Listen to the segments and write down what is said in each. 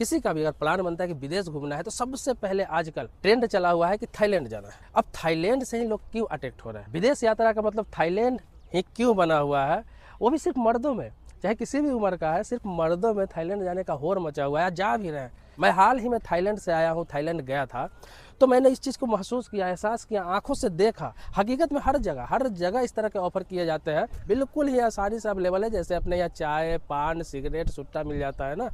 किसी का भी अगर प्लान बनता है कि विदेश घूमना है तो सबसे पहले आजकल ट्रेंड चला हुआ है कि थाईलैंड जाना है। अब थाईलैंड से ही लोग क्यों अट्रैक्ट हो रहे हैं? विदेश यात्रा का मतलब थाईलैंड ही क्यों बना हुआ है? वो भी सिर्फ मर्दों में, चाहे किसी भी उम्र का है, सिर्फ मर्दों में थाईलैंड जाने का होड़ मचा हुआ है। जा भी रहे हैं। मैं हाल ही में थाईलैंड से आया हूँ, थाईलैंड गया था, तो मैंने इस चीज़ को महसूस किया, एहसास किया, आंखों से देखा। हकीकत में हर जगह इस तरह के ऑफर किए जाते हैं, बिल्कुल ही आसानी से अवेलेबल है। जैसे अपने यहाँ चाय, पान, सिगरेट, सुट्टा मिल जाता है ना,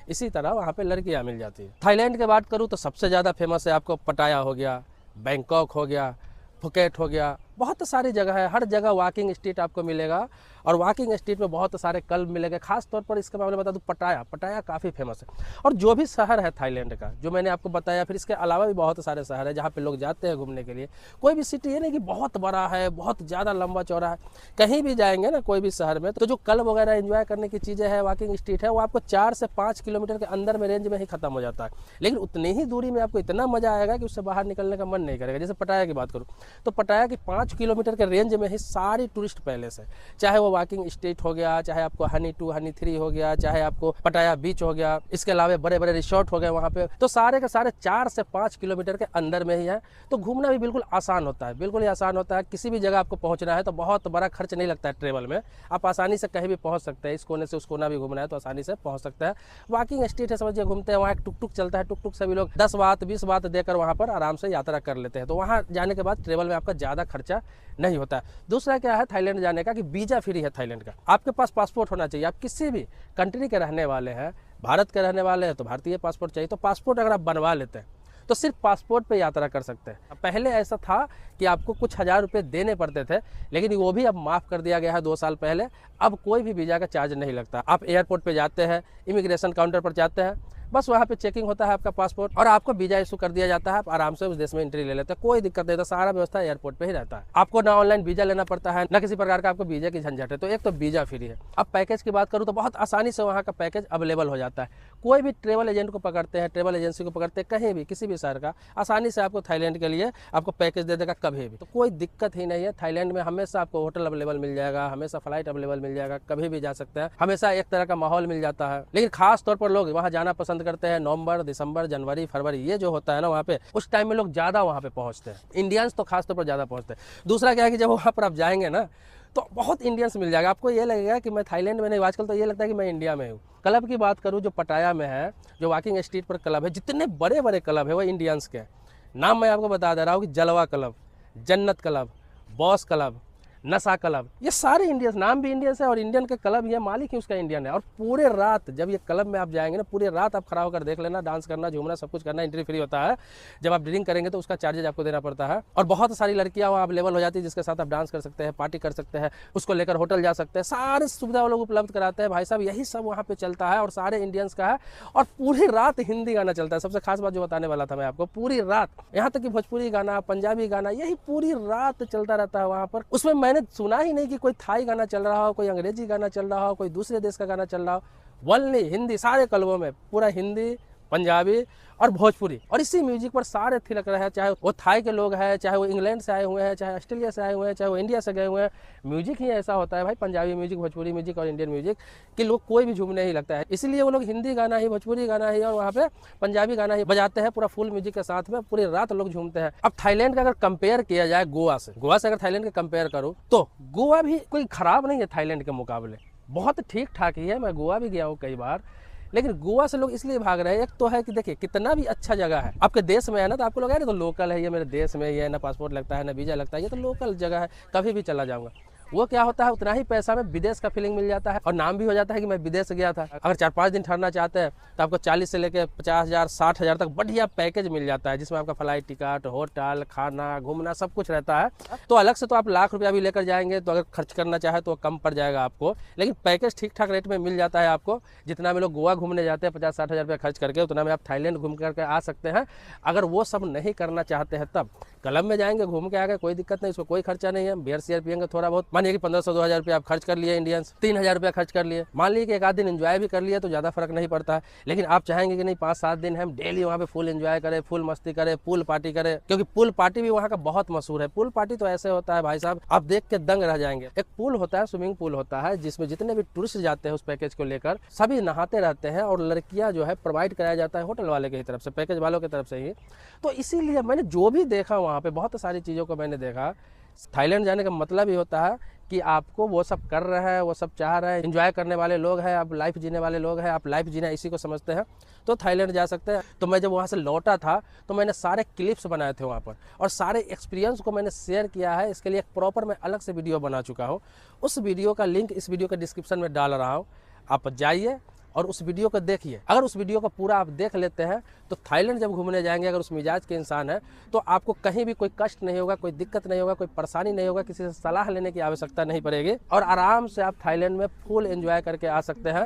इसी तरह वहाँ पे लड़कियाँ मिल जाती है। थाईलैंड की बात करूँ तो सबसे ज़्यादा फेमस है आपको पटाया हो गया, बैंकॉक हो गया, फुकेट हो गया, बहुत सारी जगह है। हर जगह वॉकिंग स्ट्रीट आपको मिलेगा और वॉकिंग स्ट्रीट में बहुत सारे क्लब मिलेंगे। खास तौर पर इसके मामले में बता दूं, पटाया काफ़ी फेमस है। और जो भी शहर है थाईलैंड का, जो मैंने आपको बताया, फिर इसके अलावा भी बहुत सारे शहर है जहाँ पे लोग जाते हैं घूमने के लिए। कोई भी सिटी ये नहीं कि बहुत बड़ा है, बहुत ज़्यादा लंबा चौड़ा है। कहीं भी जाएंगे ना कोई भी शहर में, तो जो क्लब वगैरह एंजॉय करने की चीज़ें हैं, वॉकिंग स्ट्रीट है, वो आपको 4 से 5 किलोमीटर के अंदर में रेंज में ही खत्म हो जाता है। लेकिन उतनी ही दूरी में आपको इतना मज़ा आएगा कि उससे बाहर निकलने का मन नहीं करेगा। जैसे पटाया की बात करूँ तो पटाया की 5 किलोमीटर के रेंज में ही सारी टूरिस्ट पैलेस है। चाहे वो वॉकिंग स्ट्रीट हो गया, चाहे आपको हनी 2 हनी 3 हो गया, चाहे आपको पटाया बीच हो गया, इसके अलावा बड़े बड़े रिसोर्ट हो गए वहाँ पे, तो सारे के सारे 4 से 5 किलोमीटर के अंदर में ही है। तो घूमना भी बिल्कुल आसान होता है, बिल्कुल ही आसान होता है। किसी भी जगह आपको पहुँचना है तो बहुत बड़ा खर्च नहीं लगता है ट्रेवल में। आप आसानी से कहीं भी पहुँच सकते हैं। इस कोने से उस कोना भी घूमना है तो आसानी से पहुँच सकते हैं। वॉकिंग स्ट्रीट है, समझिए घूमते हैं, वहाँ एक टुक टुक चलता है, टुक टुक से भी लोग 10 बात 20 बात देकर वहाँ पर आराम से यात्रा कर लेते हैं। तो वहाँ जाने के बाद ट्रेवल में आपका ज़्यादा खर्चा नहीं होता है। दूसरा क्या है थाईलैंड जाने का कि वीज़ा फ्री है थाईलैंड का। आपके पास पासपोर्ट होना चाहिए। आप किसी भी कंट्री के रहने वाले हैं, भारत के रहने वाले हैं तो भारतीय पासपोर्ट चाहिए। तो पासपोर्ट अगर आप बनवा लेते हैं तो सिर्फ पासपोर्ट पे यात्रा कर सकते हैं। पहले ऐसा था कि आपको कुछ हज़ार रुपये देने पड़ते थे, लेकिन वो भी अब माफ़ कर दिया गया है 2 साल पहले। अब कोई भी वीज़ा का चार्ज नहीं लगता। आप एयरपोर्ट पे जाते हैं, इमिग्रेशन काउंटर पर जाते हैं, बस वहाँ पे चेकिंग होता है आपका पासपोर्ट और आपको वीज़ा इशू कर दिया जाता है। आप आराम से उस देश में एंट्री ले लेते हैं, कोई दिक्कत नहीं होता। सारा व्यवस्था एयरपोर्ट पे ही रहता है। आपको ना ऑनलाइन वीज़ा लेना पड़ता है, ना किसी प्रकार का आपको वीज़ा की झंझट है। तो एक तो वीज़ा फ्री है। अब पैकेज की बात करूँ तो बहुत आसानी से वहाँ का पैकेज अवेलेबल हो जाता है। कोई भी ट्रेवल एजेंट को पकड़ते हैं, ट्रेवल एजेंसी को पकड़ते हैं, कहीं भी किसी भी शहर का, आसानी से आपको थाईलैंड के लिए आपको पैकेज दे देगा कभी भी। तो कोई दिक्कत ही नहीं है। थाईलैंड में हमेशा आपको होटल अवेलेबल मिल जाएगा, हमेशा फ्लाइट अवेलेबल मिल जाएगा, कभी भी जा सकते हैं। हमेशा एक तरह का माहौल मिल जाता है। लेकिन खास तौर पर लोग वहाँ जाना पसंद करते हैं नवंबर, दिसंबर, जनवरी, फरवरी, ये जो होता है ना वहाँ पे, उस टाइम में लोग ज़्यादा वहाँ पे पहुँचते हैं। इंडियंस तो खास तौर पर ज़्यादा पहुँचते हैं। दूसरा क्या है कि जब वहाँ पर आप जाएंगे ना तो बहुत इंडियंस मिल जाएगा। आपको ये लगेगा कि मैं थाईलैंड में नहीं, आजकल तो ये लगता है कि मैं इंडिया में हूँ। क्लब की बात करूँ जो पटाया में है, जो वॉकिंग स्ट्रीट पर क्लब है, जितने बड़े बड़े क्लब है वो इंडियंस के। नाम मैं आपको बता दे रहा हूँ कि जलवा क्लब, जन्नत क्लब, बॉस क्लब, नशा क्लब, ये सारे इंडियंस, नाम भी इंडियंस है और इंडियन के क्लब ये मालिक ही उसका इंडियन है। और पूरे रात जब ये क्लब में आप जाएंगे ना, पूरे रात आप खड़ा होकर देख लेना, डांस करना, झूमना, सब कुछ करना। एंट्री फ्री होता है। जब आप ड्रिंक करेंगे तो उसका चार्जेज आपको देना पड़ता है। और बहुत सारी लड़कियां वहाँ अवेलेबल हो जाती है जिसके साथ आप डांस कर सकते हैं, पार्टी कर सकते हैं, उसको लेकर होटल जा सकते हैं। सारी सुविधा वो लोग उपलब्ध कराते हैं भाई साहब। यही सब वहाँ पे चलता है और सारे इंडियंस का है। और पूरी रात हिंदी गाना चलता है। सबसे खास बात जो बताने वाला था मैं आपको, पूरी रात, यहाँ तक कि भोजपुरी गाना, पंजाबी गाना, यही पूरी रात चलता रहता है वहाँ पर। उसमें मैंने सुना ही नहीं कि कोई थाई गाना चल रहा हो, कोई अंग्रेजी गाना चल रहा हो, कोई दूसरे देश का गाना चल रहा हो। वनली हिंदी, सारे क्लबों में पूरा हिंदी, पंजाबी और भोजपुरी, और इसी म्यूजिक पर सारे थिरक रहे हैं। चाहे वो थाई के लोग हैं, चाहे वो इंग्लैंड से आए हुए हैं, चाहे ऑस्ट्रेलिया से आए हुए हैं, चाहे वो इंडिया से गए हुए हैं। म्यूजिक ही ऐसा होता है भाई, पंजाबी म्यूजिक, भोजपुरी म्यूजिक और इंडियन म्यूजिक, कि लोग कोई भी झूमने ही लगता है। इसलिए वो लोग हिंदी गाना ही, भोजपुरी गाना ही और वहाँ पे पंजाबी गाना ही बजाते हैं पूरा फुल म्यूजिक के साथ में। पूरी रात लोग झूमते हैं। अब थाईलैंड का अगर कंपेयर किया जाए गोवा से अगर थाईलैंड का कंपेयर करूँ तो गोवा भी कोई खराब नहीं है थाईलैंड के मुकाबले, बहुत ठीक ठाक ही है। मैं गोवा भी गया हूँ कई बार। लेकिन गोवा से लोग इसलिए भाग रहे हैं, एक तो है कि देखिए कितना भी अच्छा जगह है, आपके देश में है ना, तो आपको लगा तो लोकल है, ये मेरे देश में ही है, ना पासपोर्ट लगता है, ना वीज़ा लगता है, ये तो लोकल जगह है, कभी भी चला जाऊँगा। वो क्या होता है, उतना ही पैसा में विदेश का फीलिंग मिल जाता है और नाम भी हो जाता है कि मैं विदेश गया था। अगर 4-5 दिन ठहरना चाहते हैं तो आपको 40 से लेकर 50,000 60,000 तक बढ़िया पैकेज मिल जाता है, जिसमें आपका फ्लाइट टिकट, होटल, खाना, घूमना सब कुछ रहता है। तो अलग से तो आप लाख रुपया भी लेकर जाएंगे तो अगर खर्च करना चाहे तो कम पड़ जाएगा आपको, लेकिन पैकेज ठीक ठाक रेट में मिल जाता है आपको। जितना में लोग गोवा घूमने जाते हैं 50-60 हज़ार रुपया खर्च करके, उतना में आप थाईलैंड घूम करके आ सकते हैं। अगर वो सब नहीं करना चाहते हैं तब, क्लब में जाएंगे, घूम के आ गए, कोई दिक्कत नहीं, इसको कोई खर्चा नहीं है। बियर शेयर पियेंगे थोड़ा बहुत, मानिए कि 1500-2000 रुपया आप खर्च कर लिए इंडियंस, 3000 रुपया खर्च कर लिए, मान लीजिए कि एक आध दिन एंजॉय भी कर लिया तो ज़्यादा फर्क नहीं पड़ता है। लेकिन आप चाहेंगे कि नहीं 5-7 दिन हम डेली वहाँ पे फुल एंजॉय करें, फुल मस्ती करें, पूल पार्टी करें, क्योंकि पूल पार्टी भी वहाँ का बहुत मशहूर है। पूल पार्टी तो ऐसे होता है भाई साहब, आप देख के दंग रह जाएंगे। एक पूल होता है, स्विमिंग पूल होता है, जिसमें जितने भी टूरिस्ट जाते हैं उस पैकेज को लेकर सभी नहाते रहते हैं, और लड़कियां जो है प्रोवाइड कराया जाता है होटल वाले की तरफ से, पैकेज वालों की तरफ से ही। तो इसीलिए मैंने जो भी देखा वहाँ पे, बहुत सारी चीज़ों को मैंने देखा। थाईलैंड जाने का मतलब ही होता है कि आपको वो सब कर रहे हैं, वो सब चाह रहे हैं, एंजॉय करने वाले लोग हैं, आप लाइफ जीने वाले लोग हैं, आप लाइफ जीना इसी को समझते हैं तो थाईलैंड जा सकते हैं। तो मैं जब वहाँ से लौटा था तो मैंने सारे क्लिप्स बनाए थे वहाँ पर, और सारे एक्सपीरियंस को मैंने शेयर किया है। इसके लिए एक प्रॉपर मैं अलग से वीडियो बना चुका हूँ। उस वीडियो का लिंक इस वीडियो के डिस्क्रिप्शन में डाल रहा हूँ, आप जाइए और उस वीडियो को देखिए। अगर उस वीडियो को पूरा आप देख लेते हैं तो थाईलैंड जब घूमने जाएंगे, अगर उस मिजाज के इंसान है, तो आपको कहीं भी कोई कष्ट नहीं होगा, कोई दिक्कत नहीं होगा, कोई परेशानी नहीं होगा, किसी से सलाह लेने की आवश्यकता नहीं पड़ेगी, और आराम से आप थाईलैंड में फुल एंजॉय करके आ सकते हैं।